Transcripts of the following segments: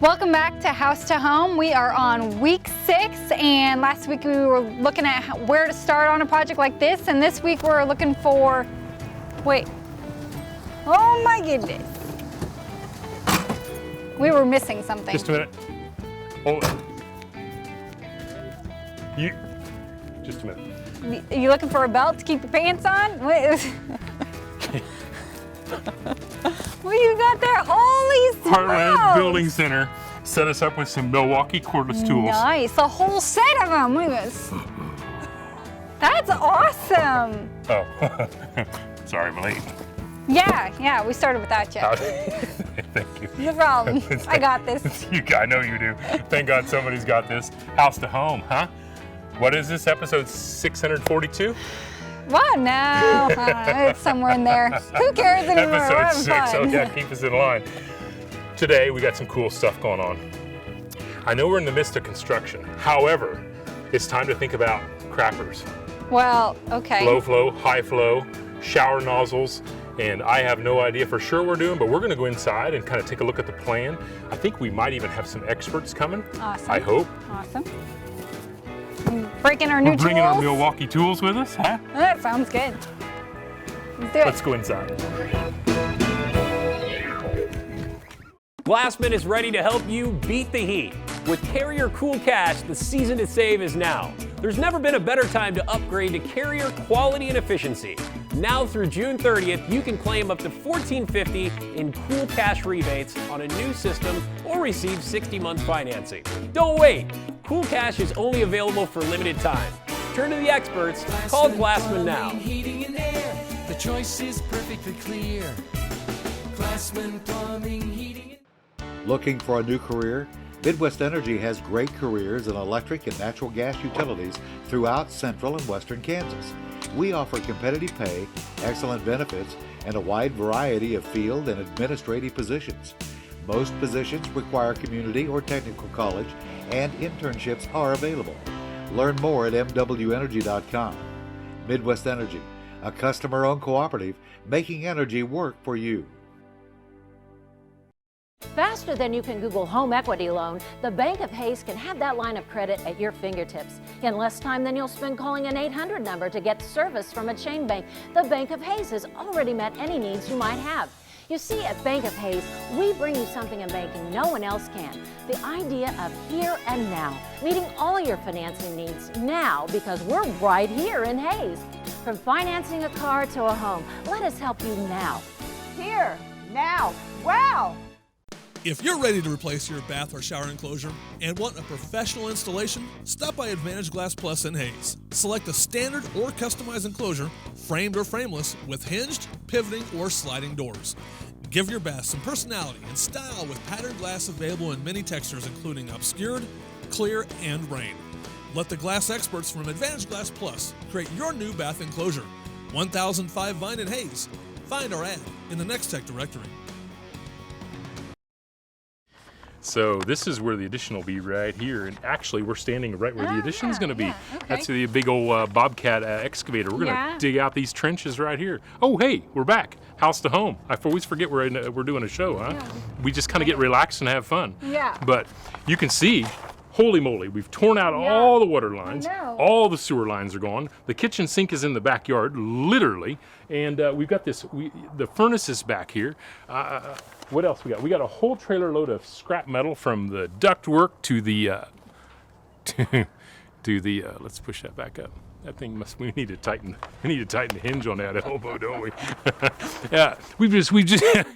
Welcome back to House to Home. We are on week 6, and last week we were looking at where to start on a project like this, and this week we're looking for, wait, oh my goodness. We were missing something. Just a minute. Oh, just a minute. Are you looking for a belt to keep your pants on? What you got there? Holy smokes! Heartland Building Center set us up with some Milwaukee cordless tools. Nice, a whole set of them. Look at this. That's awesome. Oh, sorry, I'm late. Yeah, we started without you. Thank you. No problem. I got this. I know you do. Thank God somebody's got this. House to Home, huh? What is this, episode 642? What? No, it's somewhere in there. Who cares anymore? Episode 6, fun. oh yeah, keep us in line. Today, we got some cool stuff going on. I know we're in the midst of construction. However, it's time to think about crappers. Well, okay. Low flow, high flow, shower nozzles, and I have no idea for sure what we're doing, but we're gonna go inside and kind of take a look at the plan. I think we might even have some experts coming. Awesome. I hope. Awesome. Breaking our new We're bringing tools. our Milwaukee tools with us, huh? That sounds good. Let's do it. Let's go inside. Glassman is ready to help you beat the heat. With Carrier Cool Cash, the season to save is now. There's never been a better time to upgrade to Carrier quality and efficiency. Now through June 30th, you can claim up to $14.50 in Cool Cash rebates on a new system or receive 60-month financing. Don't wait. Cool Cash is only available for limited time. Turn to the experts. Call Glassman now. Heating and air. The choice is perfectly clear. Glassman Plumbing, Heating and Looking for a new career? Midwest Energy has great careers in electric and natural gas utilities throughout central and western Kansas. We offer competitive pay, excellent benefits, and a wide variety of field and administrative positions. Most positions require community or technical college, and internships are available. Learn more at mwenergy.com. Midwest Energy, a customer-owned cooperative making energy work for you. Faster than you can Google home equity loan, the Bank of Hays can have that line of credit at your fingertips in less time than you'll spend calling an 800 number to get service from a chain bank. The Bank of Hays has already met any needs you might have. You see, at Bank of Hays, we bring you something in banking no one else can. The idea of here and now, meeting all your financing needs now because we're right here in Hays. From financing a car to a home, let us help you now. Here, now, wow! If you're ready to replace your bath or shower enclosure and want a professional installation, stop by Advantage Glass Plus in Hays. Select a standard or customized enclosure, framed or frameless, with hinged, pivoting, or sliding doors. Give your bath some personality and style with patterned glass available in many textures including obscured, clear, and rain. Let the glass experts from Advantage Glass Plus create your new bath enclosure. 1005 Vine in Hays. Find our ad in the Next Tech directory. So this is where the addition will be, right here, and actually we're standing right where the addition is going to be. Okay. That's the big old Bobcat excavator. We're going to dig out these trenches right here. Oh, hey, we're back. House to Home. I always forget we're doing a show, huh? Yeah. We just kind of get relaxed and have fun. Yeah. But you can see, holy moly, we've torn out all the water lines. know. All the sewer lines are gone. The kitchen sink is in the backyard, literally, and we've got the furnace is back here. What else we got? We got a whole trailer load of scrap metal from the ductwork to the let's push that back up. That thing we need to tighten the hinge on that elbow, don't we? Yeah, we just wait a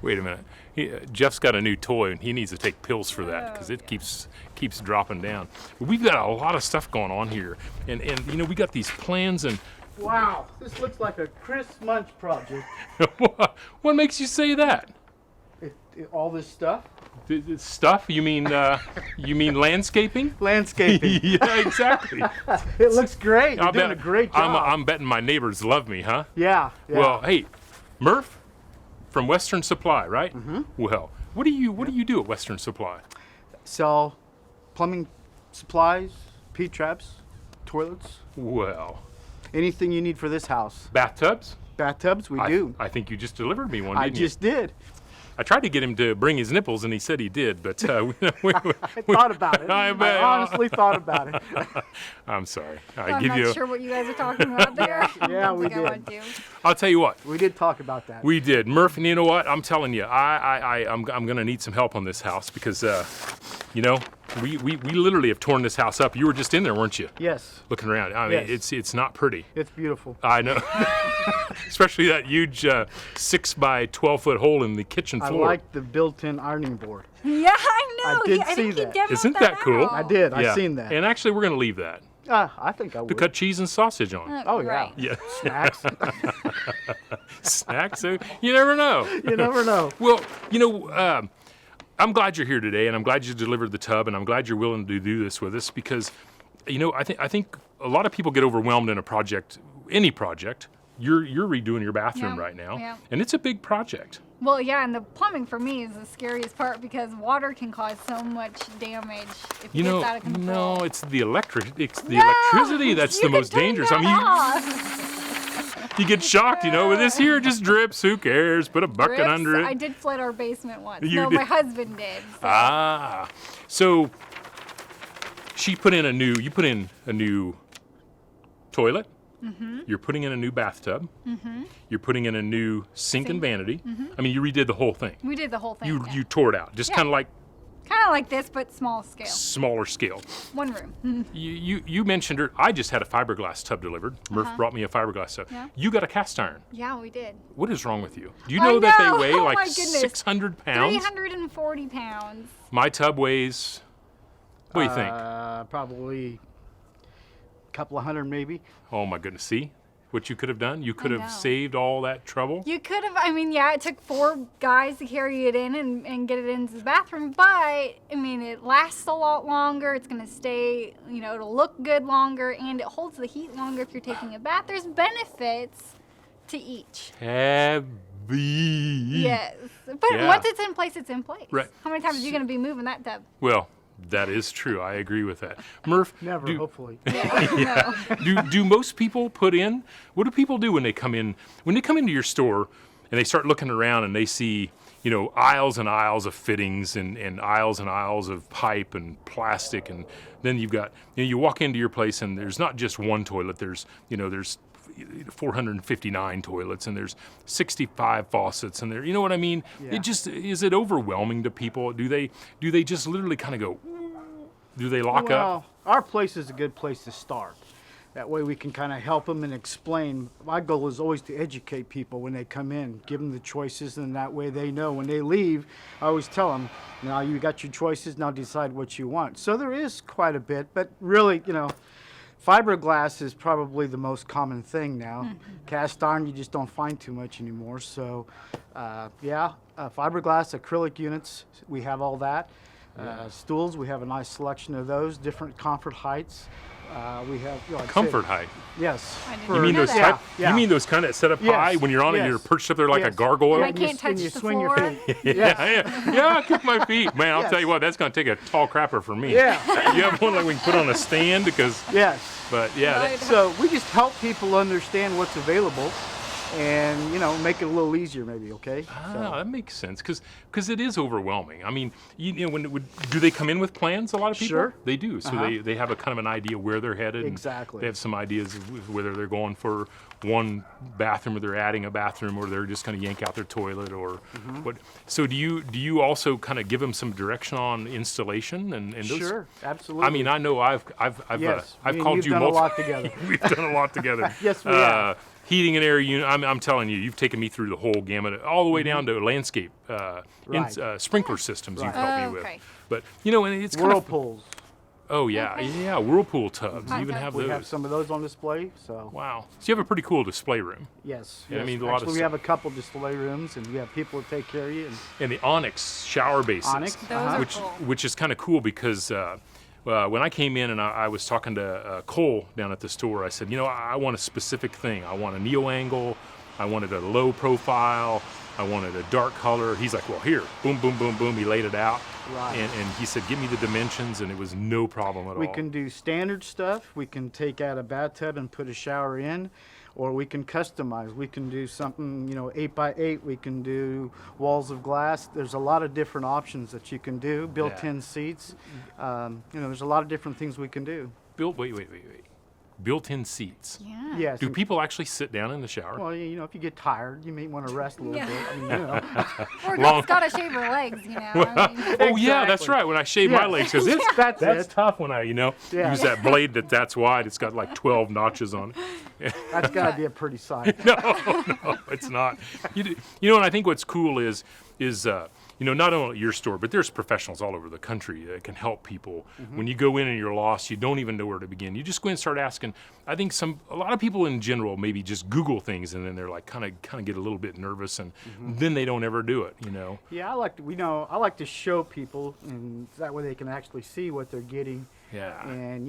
minute. Jeff's got a new toy and he needs to take pills for that because it keeps dropping down. But we've got a lot of stuff going on here, and you know, we got these plans and. Wow, this looks like a Chris Munch project. What makes you say that? All this stuff? Stuff? You mean landscaping? Landscaping. Yeah, exactly. It looks great. You're doing a great job. I'm betting my neighbors love me, huh? Yeah. Well, hey, Murph from Western Supply, right? Mm-hmm. Well, what do you do at Western Supply? Sell plumbing supplies, P-traps, toilets. Well. Anything you need for this house. Bathtubs? Bathtubs, we do. I think you just delivered me one, I didn't you? just did. I tried to get him to bring his nipples, and he said he did, but we I thought about it. I bet. I honestly thought about it. I'm sorry. I'm not sure what you guys are talking about there. Yeah, I don't we think I did. want to. I'll tell you what. We did talk about that. We did, Murph, and you know what? I'm telling you, I'm gonna need some help on this house because, you know, we literally have torn this house up. You were just in there, weren't you? Yes, Looking around. I mean, Yes. it's not pretty. it's beautiful. I know, especially that huge 6 by 12 foot hole in the kitchen I floor. like the built-in ironing board. Yeah, I know. I did I see think he that. demoed Isn't that cool? out. I did. Yeah. I seen that. And actually, we're gonna leave that I think I would. to cut cheese and sausage on. Oh yeah. Right. Yeah, Snacks. snacks. You never know. You never know. Well, you know, I'm glad you're here today, and I'm glad you delivered the tub, and I'm glad you're willing to do this with us because, you know, I think a lot of people get overwhelmed in a project, any project. You're redoing your bathroom Yeah, right now, yeah. and it's a big project. Well, yeah, and the plumbing for me is the scariest part because water can cause so much damage if You it know, gets out of control. no, it's the electricity No, that's you the can most turn dangerous. that I mean, off. you get shocked, you know, with this here it just drips. Who cares? Put a bucket Drips? under it. I did flood our basement once. You No, did? my husband did. So. So you put in a new toilet. Mm-hmm. You're putting in a new bathtub. Mm-hmm. You're putting in a new sink and vanity. Mm-hmm. I mean, you redid the whole thing. We did the whole thing. You tore it out, just Yeah. kind of like Kind of like this, but small scale. smaller scale. One room. You mentioned her. I just had a fiberglass tub delivered. Murph brought me a fiberglass tub. Yeah. You got a cast iron. Yeah, we did. What is wrong with you? Do you I know that know. they weigh Oh like my goodness. 600 pounds? 340 pounds. My tub weighs. What do you think? Probably a couple of hundred, maybe. Oh my goodness! See what you could have done? You could know. have saved all that trouble. You could have, I mean, yeah, it took 4 guys to carry it in and get it into the bathroom, but, I mean, it lasts a lot longer. It's going to stay, you know, it'll look good longer, and it holds the heat longer if you're taking a bath. There's benefits to each. Heavy. Yes. But Yeah. once it's in place, it's in place. Right. How many times are you going to be moving that tub? Well, that is true. I agree with that. Murph, Never, do, hopefully. No. do most people put in? What do people do when they come in? When they come into your store and they start looking around and they see, you know, aisles and aisles of fittings and aisles of pipe and plastic, and then you've got, you know, you walk into your place and there's not just one toilet. There's 459 toilets and there's 65 faucets and there, you know what I mean? Yeah. It just, is it overwhelming to people? Do they just literally kind of go, do they lock up? Well, our place is a good place to start. That way we can kind of help them and explain. My goal is always to educate people when they come in, give them the choices, and that way they know when they leave. I always tell them, now you got your choices, now decide what you want. So there is quite a bit, but really, you know, fiberglass is probably the most common thing now. Cast iron, you just don't find too much anymore. So, fiberglass, acrylic units, we have all that. Stools, we have a nice selection of those, different comfort heights. We have like I said- Comfort height. Yes. I didn't You know mean those that. type? Yeah. You mean those kind of set up Yes, high when you're on it, yes, you're perched up there like a yes. gargoyle? I And can't touch and you the swing floor. your feet. Yeah, kick my feet, man. I'll Yes. tell you what, that's gonna take a tall crapper for me. Yeah. You have one like we can put on a stand because, Yes. but yeah, Right. So we just help people understand what's available and, you know, make it a little easier maybe, okay? that makes sense because it is overwhelming. I mean, you know, do they come in with plans? A lot of people. Sure. They do. So they have a kind of an idea where they're headed. and Exactly. They have some ideas of whether they're going for one bathroom or they're adding a bathroom or they're just going to yank out their toilet or what. So do you also kind of give them some direction on installation and those? Sure, absolutely. I mean, I know I've Yes, I've me and called you've you done a multiple. lot together. We've done a lot together. Yes, we have. Heating and air unit. I'm telling you, you've taken me through the whole gamut, all the way down to landscape Right. sprinkler systems. You've Right. helped me Oh, with. okay. But you know, and it's kind of. Whirlpools. Oh yeah, yeah, whirlpool tubs. You even Okay. have We those. have some of those on display, so Wow. So you have a pretty cool display room. yes. Yeah, I yes. mean, a lot of Actually, we stuff. have a couple display rooms and we have people to take care of you. And And the Onyx shower bases. Onyx, Those are which cool. which is kind of cool because when I came in and I was talking to Cole down at the store, I said, you know, I want a specific thing. I want a neo angle. I wanted a low profile. I wanted a dark color. He's like, well, here, boom, boom, boom, boom. He laid it out. Right. And he said, give me the dimensions, and it was no problem at we all. can do standard stuff. We can take out a bathtub and put a shower in, or we can customize. We can do something, 8x8. We can do walls of glass. There's a lot of different options that you can do. Built-in seats. There's a lot of different things we can do. Wait. Built-in seats. Yeah. Yes. Do people actually sit down in the shower? Well, if you get tired, you may want to rest a little bit. I mean, Or girls gotta shave her legs, I mean. Oh yeah, that's Exactly. right. When I shave my Yeah. legs, because That's that's it. tough when I, Yeah. use that blade that's wide. It's got like 12 notches on it. That's got to be a pretty sight. No, it's not. And I think what's cool is not only at your store, but there's professionals all over the country that can help people. When you go in and you're lost, you don't even know where to begin. You just go in and start asking. I think a lot of people in general maybe just Google things and then they're like kind of get a little bit nervous and then they don't ever do it. Yeah, I like to show people, and that way they can actually see what they're getting. Yeah. And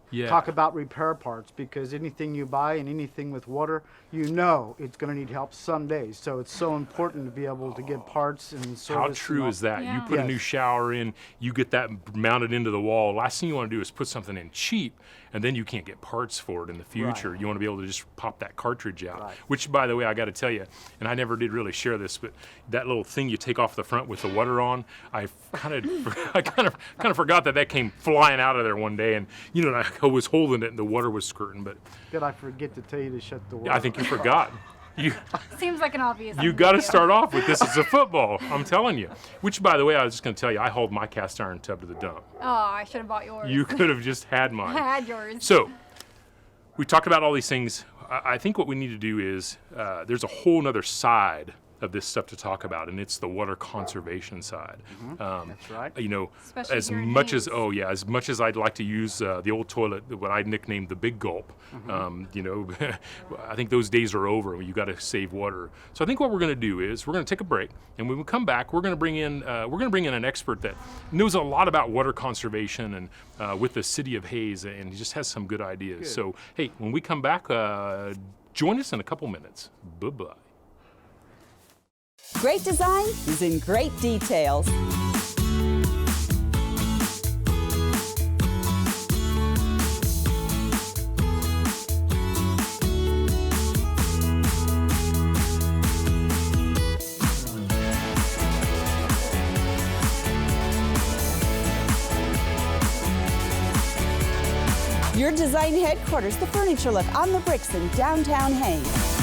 Yeah. talk about repair parts, because anything you buy and anything with water, it's going to need help someday. So it's so important to be able to get parts and service. How and true all. is that? Yeah. You put a Yes. new shower in, you get that mounted into the wall. Last thing you want to do is put something in cheap, and then you can't get parts for it in the future. Right. You want to be able to just pop that cartridge out. Right. Which, by the way, I got to tell you, and I never did really share this, but that little thing you take off the front with the water on, I kind of forgot that came flying out of there one day, and I was holding it, and the water was skirting. But Did I forget to tell you to shut the water? I think you forgot. Seems like an obvious You thing got to do. start off with this is a football. I'm telling you. Which, by the way, I was just going to tell you, I hauled my cast iron tub to the dump. Oh, I should have bought yours. You could have just had mine. had yours. So, we talked about all these things. I think what we need to do is there's a whole nother side of this stuff to talk about, and it's the water conservation side. That's right. Especially as here in much as Hayes. as much as I'd like to use the old toilet, what I nicknamed the Big Gulp. I think those days are over. You got to save water. So I think what we're going to do is we're going to take a break, and when we come back, we're going to bring in an expert that knows a lot about water conservation and with the city of Hayes, and he just has some good ideas. Good. So hey, when we come back, join us in a couple minutes. Bye-bye. Great design is in great details. Your design headquarters, the Furniture Look on the Bricks in downtown Hayes.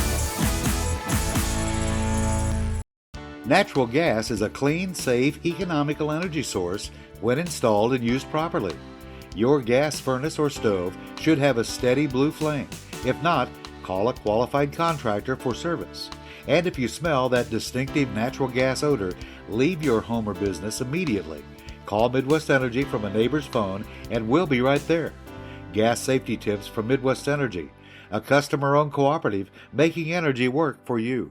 Natural gas is a clean, safe, economical energy source when installed and used properly. Your gas furnace or stove should have a steady blue flame. If not, call a qualified contractor for service. And if you smell that distinctive natural gas odor, leave your home or business immediately. Call Midwest Energy from a neighbor's phone and we'll be right there. Gas safety tips from Midwest Energy, a customer-owned cooperative making energy work for you.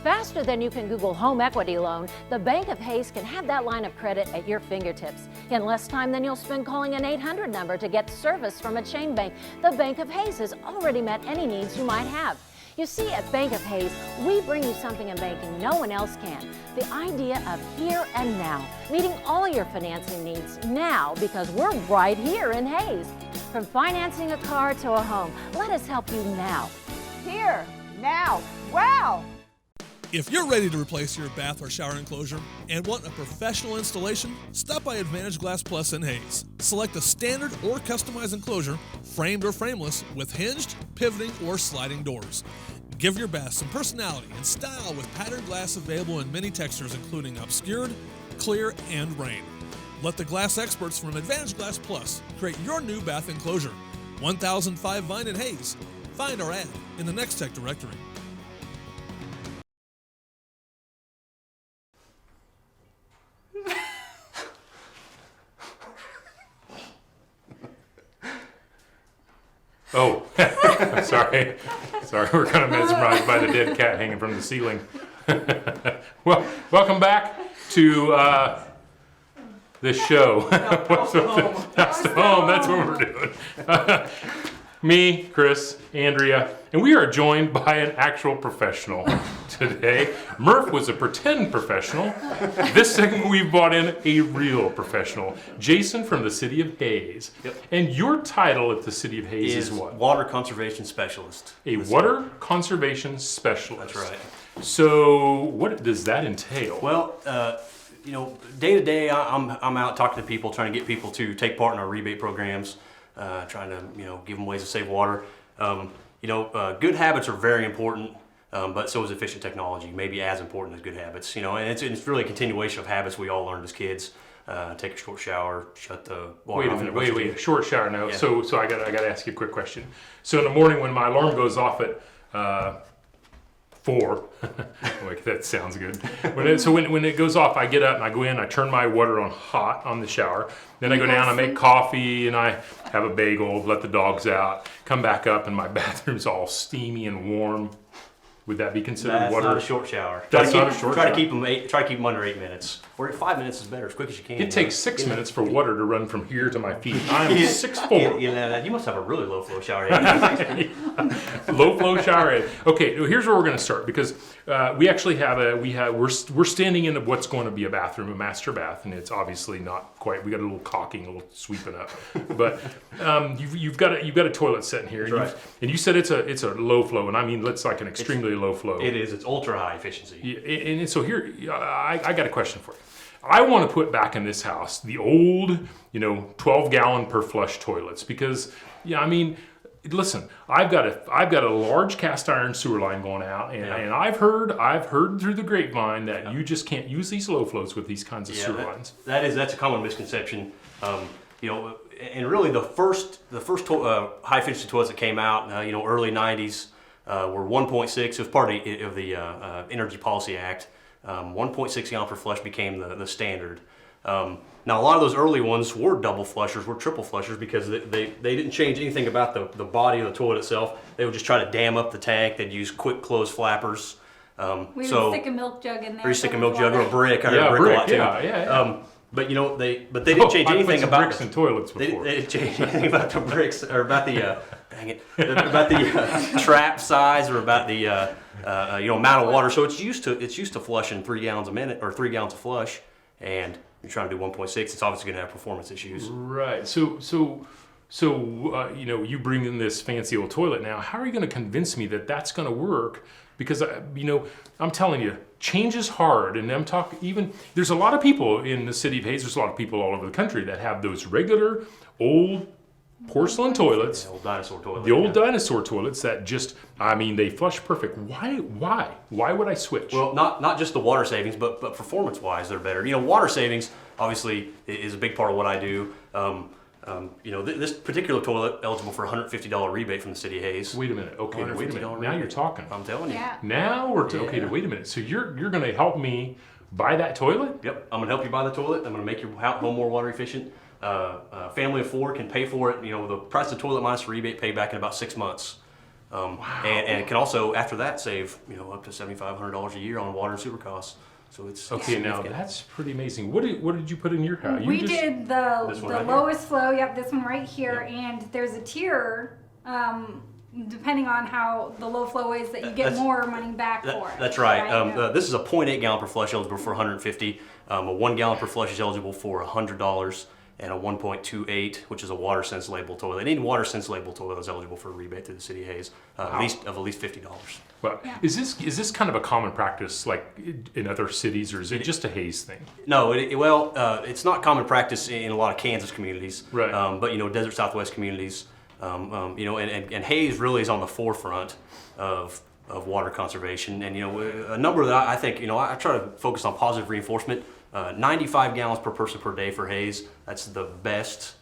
Faster than you can Google home equity loan, the Bank of Hayes can have that line of credit at your fingertips in less time than you'll spend calling an 800 number to get service from a chain bank. The Bank of Hayes has already met any needs you might have. You see, at Bank of Hayes, we bring you something in banking no one else can. The idea of here and now, meeting all your financing needs now because we're right here in Hayes. From financing a car to a home, let us help you now. Here, now, wow! If you're ready to replace your bath or shower enclosure and want a professional installation, stop by Advantage Glass Plus in Hayes. Select a standard or customized enclosure, framed or frameless, with hinged, pivoting, or sliding doors. Give your bath some personality and style with patterned glass available in many textures including obscured, clear, and rain. Let the glass experts from Advantage Glass Plus create your new bath enclosure. 1005 Vine in Hayes. Find our ad in the Next Tech directory. Oh, sorry. Sorry, we're kind of mesmerized by the dead cat hanging from the ceiling. Well, welcome back to this show. House to Home, that's what we're doing. me, Chris, Andrea, and we are joined by an actual professional today. Murph was a pretend professional. This segment we've brought in a real professional, Jason from the city of Hays. Yep. And your title at the city of Hays is what? Water Conservation Specialist. A water conservation specialist. That's right. So what does that entail? Well, you know, day to day, I'm out talking to people, trying to get people to take part in our rebate programs, trying to, you know, give them ways to save water. You know, good habits are very important, but so is efficient technology, maybe as important as good habits. You know, and it's really a continuation of habits we all learned as kids. Take a short shower, shut the water off. Wait, short shower now. Yeah. So I gotta ask you a quick question. So in the morning when my alarm goes off at 4, like that sounds good. When it goes off, I get up and I go in, I turn my water on hot on the shower. Then I go down, I make coffee, and I have a bagel, let the dogs out, come back up, and my bathroom's all steamy and warm. Would that be considered That's water? not a short shower. That's not a short Try shower. to keep them under 8 minutes. Or 5 minutes is better, as quick as you can. It takes 6 minutes for water to run from here to my feet. I'm 6'4". You know, you must have a really low flow shower. Low flow shower head. Okay, here's where we're going to start because we actually we're standing in what's going to be a bathroom, a master bath, and it's obviously not quite. We got a little caulking, a little sweeping up, but you've got a toilet sitting here, and you said it's a low flow, and I mean it's like an extremely low flow. It is. It's ultra high efficiency. Yeah, and so here I got a question for you. I want to put back in this house the old, 12-gallon per flush toilets because, I mean, listen, I've got a large cast iron sewer line going out, and I've heard through the grapevine that you just can't use these low flows with these kinds of sewer lines. That's a common misconception. And really the first high efficiency toilets that came out, early '90s were 1.6. It was part of the Energy Policy Act. 1.6 gallon per flush became the standard. Now a lot of those early ones were double flushers, were triple flushers because they didn't change anything about the body of the toilet itself. They would just try to dam up the tank. They'd use quick close flappers. We would stick a milk jug in there. Or you stick a milk jug or a brick. I heard a brick a lot too. But they didn't change anything about bricks and toilets before. They didn't change anything about the bricks or about the about the trap size or about the amount of water. So it's used to flushing 3 gallons a minute or 3 gallons a flush, and you're trying to do 1.6. It's obviously going to have performance issues. Right. So you bring in this fancy old toilet now. How are you going to convince me that that's going to work? Because I'm telling you, change is hard, and I'm talking even. There's a lot of people in the city of Hays. There's a lot of people all over the country that have those regular old porcelain toilets, the old dinosaur toilets. The old dinosaur toilets that just, they flush perfect. Why would I switch? Well, not just the water savings, but performance-wise, they're better. Water savings obviously is a big part of what I do. This particular toilet eligible for a $150 rebate from the city of Hays. Wait a minute. Okay, wait a minute. Now you're talking. I'm telling you. Yeah. Now we're okay. Wait a minute. So you're going to help me buy that toilet? Yep. I'm going to help you buy the toilet. I'm going to make your home more water efficient. Family of 4 can pay for it. The price of the toilet minus the rebate pay back in about 6 months. Wow. And it can also after that save up to $7,500 a year on water and sewer costs. So it's okay. Now that's pretty amazing. What did you put in your house? We did the right lowest flow. Yep, this one right here, and there's a tier. Depending on how the low flow is, that you get more money back for it. That's right. This is a 0.8 gallon per flush eligible for $150. A 1 gallon per flush is eligible for $100. And a 1.28, which is a water sense label toilet. Any water sense label toilet is eligible for a rebate through the city of Hays, at least $50. Well, is this kind of a common practice like in other cities, or is it just a Hays thing? No, it's not common practice in a lot of Kansas communities, right? But desert Southwest communities, and Hays really is on the forefront of water conservation. And a number that I think I try to focus on positive reinforcement. 95 gallons per person per day for Hays. That's the best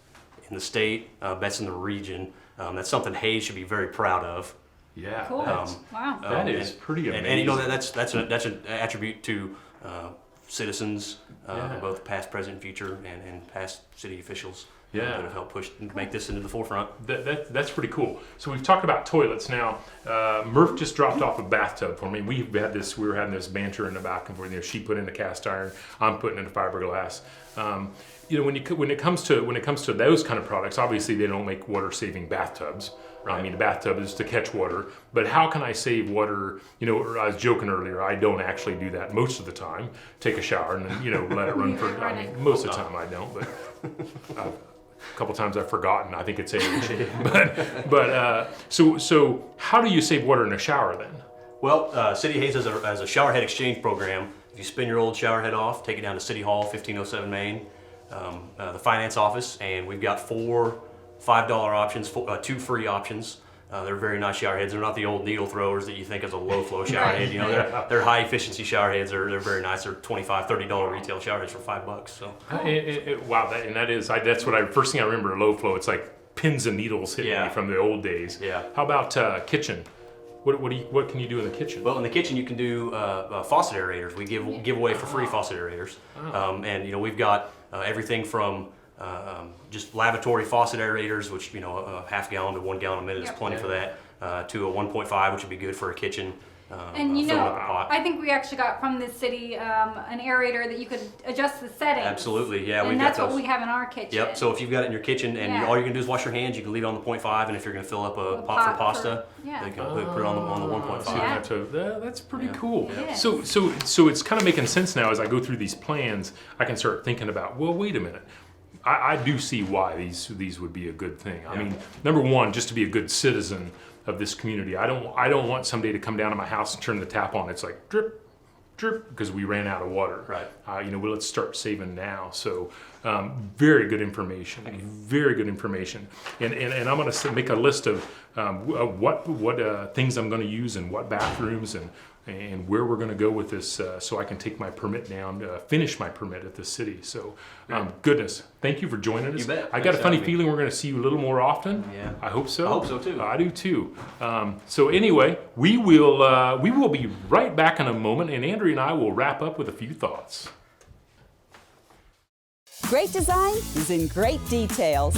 in the state, best in the region. That's something Hays should be very proud of. Yeah. Cool. Wow. That is pretty amazing. And that's an attribute to citizens, both past, present, future, and past city officials. That have helped make this into the forefront. That's pretty cool. So we've talked about toilets now. Murph just dropped off a bathtub for me. We were having this banter in the back and forth. She put in the cast iron, I'm putting in the fiberglass. When it comes to those kind of products, obviously they don't make water saving bathtubs. I mean, the bathtub is to catch water, but how can I save water? You know, I was joking earlier, I don't actually do that most of the time. Take a shower and then, you know, let it run for, I mean, most of the time I don't, but a couple times I've forgotten. I think it's age. So how do you save water in a shower then? Well, City Hayes has a showerhead exchange program. If you spin your old showerhead off, take it down to City Hall, 1507 Main, the finance office, and we've got 4 $5 options, 2 free options. They're very nice showerheads. They're not the old needle throwers that you think is a low flow showerhead. You know, they're high efficiency showerheads. They're very nice. They're $25, $30 retail showerheads for $5. So. Wow, that's what first thing I remember. Low flow. It's like pins and needles hitting me from the old days. Yeah. How about kitchen? What can you do in the kitchen? Well, in the kitchen you can do faucet aerators. We give away for free faucet aerators, and you know we've got everything from just lavatory faucet aerators, which you know a half gallon to 1 gallon a minute is plenty for that, to a 1.5, which would be good for a kitchen. And you know, I think we actually got from the city an aerator that you could adjust the settings. Absolutely, yeah. And that's what we have in our kitchen. Yep. So if you've got it in your kitchen and all you're gonna do is wash your hands, you can leave it on the 0.5, and if you're gonna fill up a pot for pasta, you can put it on the 1.5. That's pretty cool. So it's kind of making sense now as I go through these plans. I can start thinking about, well, wait a minute. I do see why these would be a good thing. I mean, number one, just to be a good citizen of this community. I don't want somebody to come down to my house and turn the tap on. It's like drip, drip, because we ran out of water. Right. You know, well, let's start saving now. So very good information. Very good information. And I'm going to make a list of what things I'm going to use in what bathrooms and where we're going to go with this, so I can take my permit down, finish my permit at the city. So, goodness, thank you for joining us. You bet. I got a funny feeling we're going to see you a little more often. Yeah. I hope so. I hope so too. I do too. So anyway, we will be right back in a moment, and Andrea and I will wrap up with a few thoughts. Great design is in great details.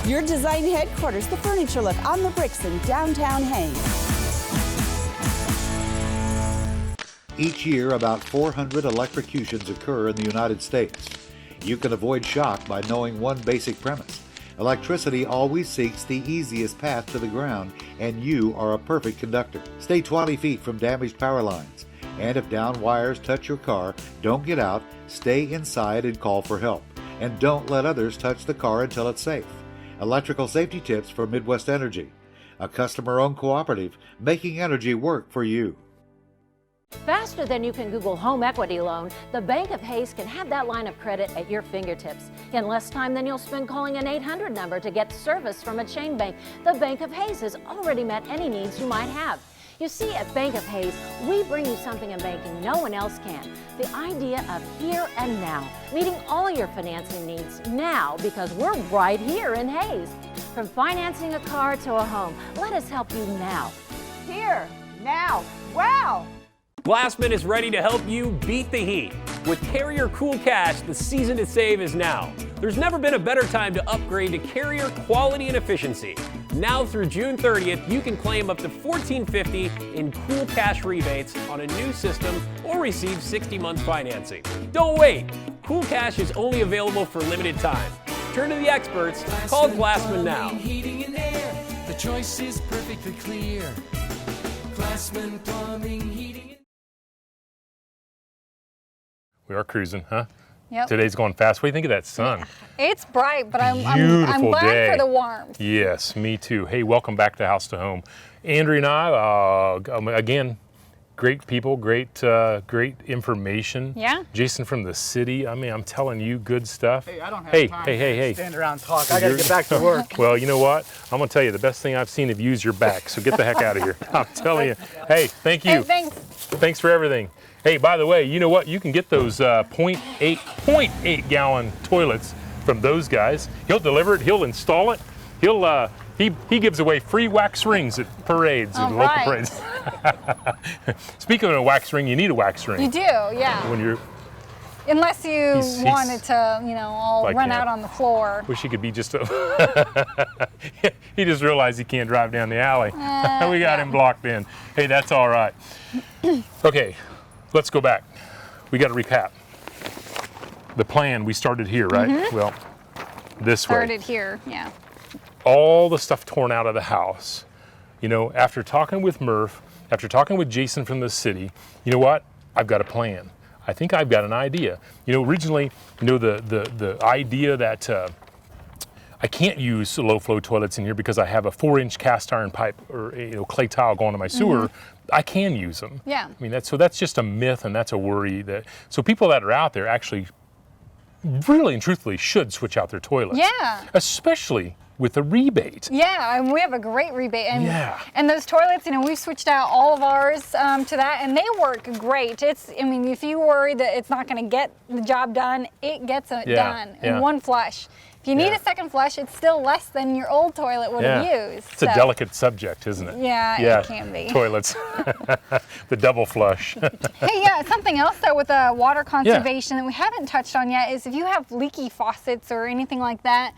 Your design headquarters, the Furniture Look on the Bricks in downtown Hays. Each year, about 400 electrocutions occur in the United States. You can avoid shock by knowing one basic premise. Electricity always seeks the easiest path to the ground, and you are a perfect conductor. Stay 20 feet from damaged power lines. And if down wires touch your car, don't get out, stay inside and call for help. And don't let others touch the car until it's safe. Electrical safety tips for Midwest Energy, a customer-owned cooperative making energy work for you. Faster than you can Google home equity loan, the Bank of Hays can have that line of credit at your fingertips. In less time than you'll spend calling an 800 number to get service from a chain bank, the Bank of Hays has already met any needs you might have. You see, at Bank of Hays, we bring you something in banking no one else can. The idea of here and now, meeting all your financing needs now because we're right here in Hays. From financing a car to a home, let us help you now. Here, now, wow! Glassman is ready to help you beat the heat. With Carrier Cool Cash, the season to save is now. There's never been a better time to upgrade to Carrier quality and efficiency. Now through June 30th, you can claim up to $14.50 in Cool Cash rebates on a new system or receive 60 months financing. Don't wait! Cool Cash is only available for limited time. Turn to the experts. Call Glassman now. Heating and air. The choice is perfectly clear. Glassman Plumbing, Heating and We are cruising, huh? Yep. Today's going fast. What do you think of that sun? It's bright, but I'm Beautiful glad day. for the warmth. Yes, me too. Hey, welcome back to House to Home. Andrea and I, again, great people, great information. Yeah. Jason from the city. I mean, I'm telling you, good stuff. Hey, I don't have time to stand around and talk. I got to get back to work. Well, you know what? I'm going to tell you, the best thing I've seen of you is your back. So get the heck out of here. I'm telling you. Hey, thank you. Hey, thanks. Thanks for everything. Hey, by the way, you know what? You can get those 0.8 gallon toilets from those guys. He'll deliver it. He'll install it. He gives away free wax rings at parades and local parades. Speaking of a wax ring, you need a wax ring. You do, yeah. When you're Unless you He's- wanted to, you know, all Like run that. out on the floor. Wish he could be just a. He just realized he can't drive down the alley. We got him blocked in. Hey, that's all right. Okay, let's go back. We got to recap. The plan, we started here, right? Well, this way. Started here, yeah. All the stuff torn out of the house. You know, after talking with Murph, after talking with Jason from the city, you know what? I've got a plan. I think I've got an idea. You know, originally, you know, the idea that I can't use low flow toilets in here because I have a 4-inch cast iron pipe or clay tile going to my sewer. I can use them. Yeah. I mean, that's just a myth, and that's a worry that. So people that are out there actually, really and truthfully, should switch out their toilets. Yeah. Especially with a rebate. Yeah, and we have a great rebate. And, Yeah. and those toilets, you know, we've switched out all of ours to that, and they work great. I mean, if you worry that it's not going to get the job done, it gets it done in one flush. If you need a second flush, it's still less than your old toilet would have used. It's a delicate subject, isn't it? Yeah, it can be. Toilets. The double flush. Hey, yeah, something else though with water conservation that we haven't touched on yet is if you have leaky faucets or anything like that,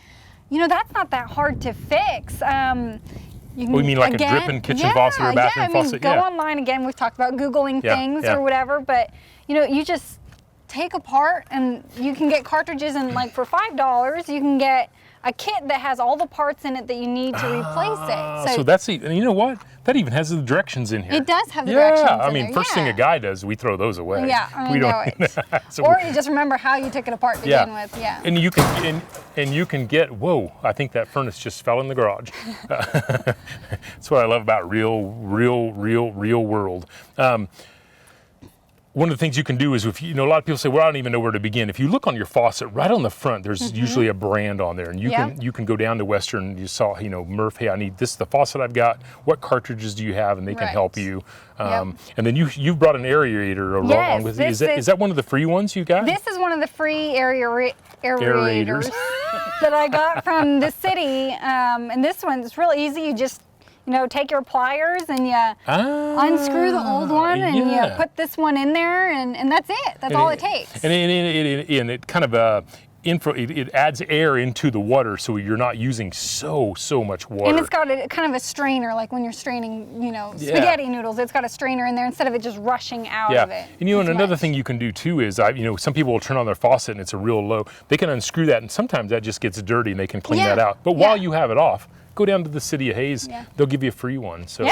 you know, that's not that hard to fix. You can, you mean like a dripping kitchen faucet or a bathroom faucet? Go online again. We've talked about Googling things or whatever, but you know, you just take apart and you can get cartridges, and like for $5, you can get a kit that has all the parts in it that you need to replace it. So that's and you know what? That even has the directions in here. It does have the directions in I mean, there, first thing a guy does, we throw those away. Yeah, I we know it. So or you just remember how you took it apart to begin with. Yeah. And you can and you can get, whoa, I think that furnace just fell in the garage. That's what I love about real world. One of the things you can do is, if you know, a lot of people say, well, I don't even know where to begin. If you look on your faucet, right on the front, there's usually a brand on there, and you can go down to Western. You saw, you know, Murph, hey, I need this, the faucet I've got. What cartridges do you have? And they can help you. And then you've brought an aerator along with it. Is that one of the free ones you got? This is one of the free aerators that I got from the city. And this one's real easy. You just, you know, take your pliers and you unscrew the old one and you put this one in there, and that's it. That's all it takes. And it kind of it adds air into the water, so you're not using so much water. And it's got a kind of a strainer, like when you're straining, you know, spaghetti noodles. It's got a strainer in there instead of it just rushing out of it. And you know, and another thing you can do too is, you know, some people will turn on their faucet and it's a real low. They can unscrew that, and sometimes that just gets dirty, and they can clean that out. But while you have it off, go down to the City of Hayes. They'll give you a free one. So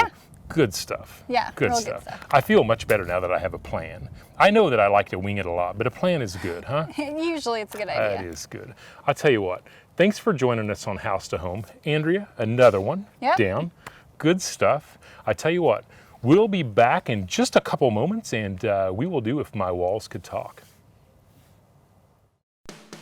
good stuff. Yeah, good real stuff. Good stuff. I feel much better now that I have a plan. I know that I like to wing it a lot, but a plan is good, huh? Usually it's a good idea. That is good. I'll tell you what, thanks for joining us on House to Home. Andrea, another one down. Good stuff. I tell you what, we'll be back in just a couple moments, and we will do If My Walls Could Talk.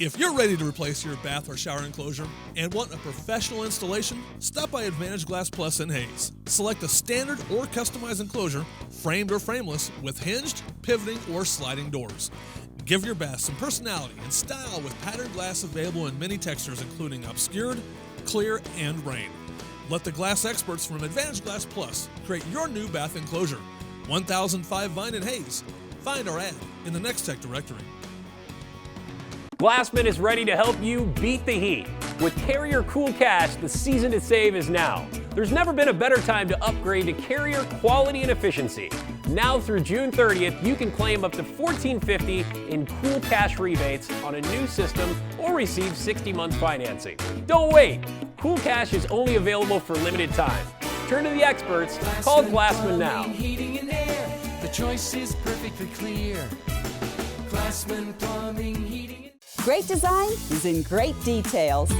If you're ready to replace your bath or shower enclosure and want a professional installation, stop by Advantage Glass Plus in Hayes. Select a standard or customized enclosure, framed or frameless, with hinged, pivoting, or sliding doors. Give your bath some personality and style with patterned glass available in many textures, including obscured, clear, and rain. Let the glass experts from Advantage Glass Plus create your new bath enclosure. 1005 Vine in Hayes. Find our ad in the Next Tech directory. Glassman is ready to help you beat the heat. With Carrier Cool Cash, the season to save is now. There's never been a better time to upgrade to Carrier quality and efficiency. Now through June 30th, you can claim up to $1,450 in Cool Cash rebates on a new system or receive 60-month financing. Don't wait! Cool Cash is only available for limited time. Turn to the experts. Call Glassman now. Heating and air. The choice is perfectly clear. Glassman Plumbing, Heating. Great design is in great details.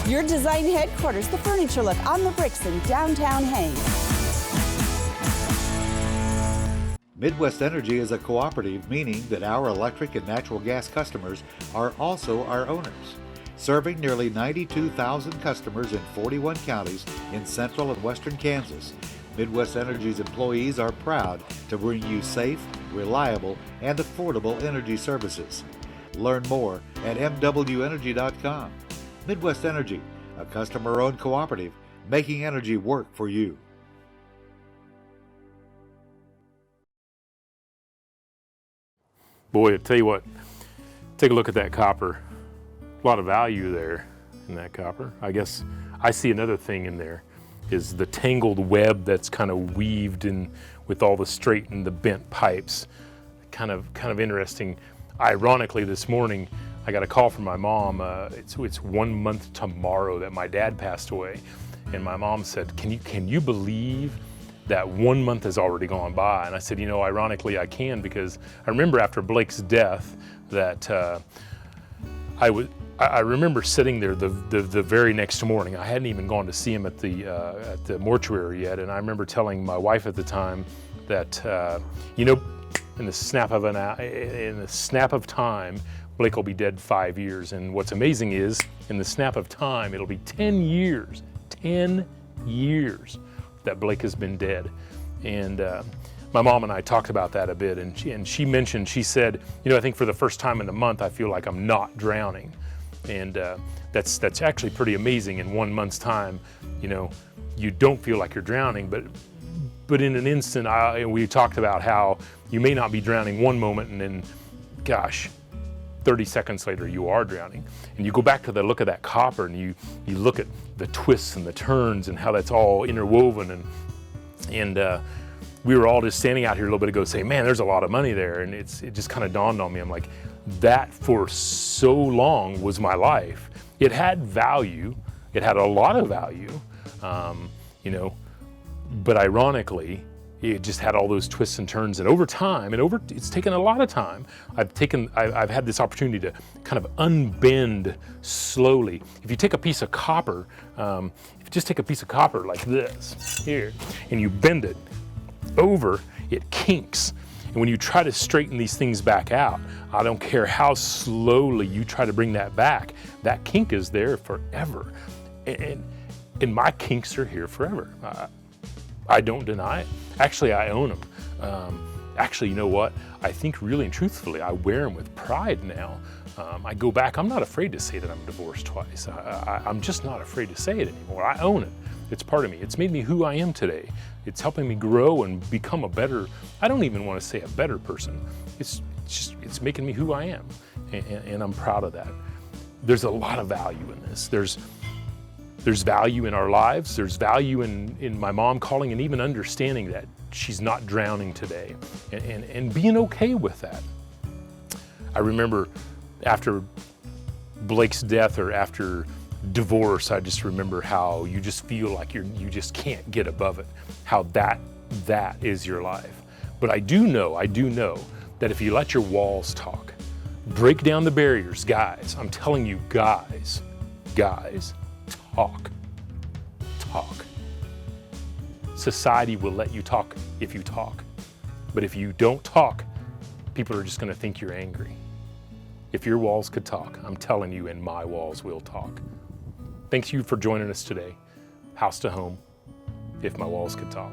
Your design headquarters, the Furniture Look on the Bricks in downtown Hayes. Midwest Energy is a cooperative, meaning that our electric and natural gas customers are also our owners. Serving nearly 92,000 customers in 41 counties in central and western Kansas, Midwest Energy's employees are proud to bring you safe, reliable, and affordable energy services. Learn more at mwenergy.com. Midwest Energy, a customer-owned cooperative, making energy work for you. Boy, I tell you what, take a look at that copper. A lot of value there in that copper. I guess I see another thing in there is the tangled web that's kind of weaved in with all the straight and the bent pipes. Kind of interesting. Ironically, this morning I got a call from my mom. It's 1 month tomorrow that my dad passed away, and my mom said, "Can you believe that 1 month has already gone by?" And I said, ironically I can, because I remember after Blake's death that I remember sitting there the very next morning. I hadn't even gone to see him at the mortuary yet, and I remember telling my wife at the time that in the snap of time, Blake will be dead 5 years. And what's amazing is, in the snap of time, it'll be 10 years that Blake has been dead. And my mom and I talked about that a bit, and she mentioned, she said, I think for the first time in the month, I feel like I'm not drowning. And that's actually pretty amazing. In 1 month's time, you don't feel like you're drowning, but in an instant, we talked about how you may not be drowning one moment, and then, gosh, 30 seconds later you are drowning. And you go back to the look of that copper, and you look at the twists and the turns and how that's all interwoven, and we were all just standing out here a little bit ago saying, man, there's a lot of money there. And it just kind of dawned on me. I'm like, that for so long was my life. It had value. It had a lot of value, but ironically, it just had all those twists and turns. And over time, it's taken a lot of time, I've had this opportunity to kind of unbend slowly. If you take a piece of copper, if you just take a piece of copper like this here, and you bend it over, it kinks. And when you try to straighten these things back out, I don't care how slowly you try to bring that back, that kink is there forever. And my kinks are here forever. I don't deny it. Actually, I own them. Actually, you know what? I think really and truthfully, I wear them with pride now. I go back, I'm not afraid to say that I'm divorced twice. I'm just not afraid to say it anymore. I own it. It's part of me. It's made me who I am today. It's helping me grow and become a better, I don't even want to say a better person. It's making me who I am. And I'm proud of that. There's a lot of value in this. There's value in our lives. There's value in my mom calling and even understanding that she's not drowning today, and being okay with that. I remember after Blake's death, or after divorce, I just remember how you just feel like you just can't get above it, how that is your life. But I do know that if you let your walls talk, break down the barriers, guys, I'm telling you, guys, talk. Society will let you talk if you talk. But if you don't talk, people are just going to think you're angry. If your walls could talk, I'm telling you, and my walls will talk. Thanks you for joining us today. House to Home, if my walls could talk.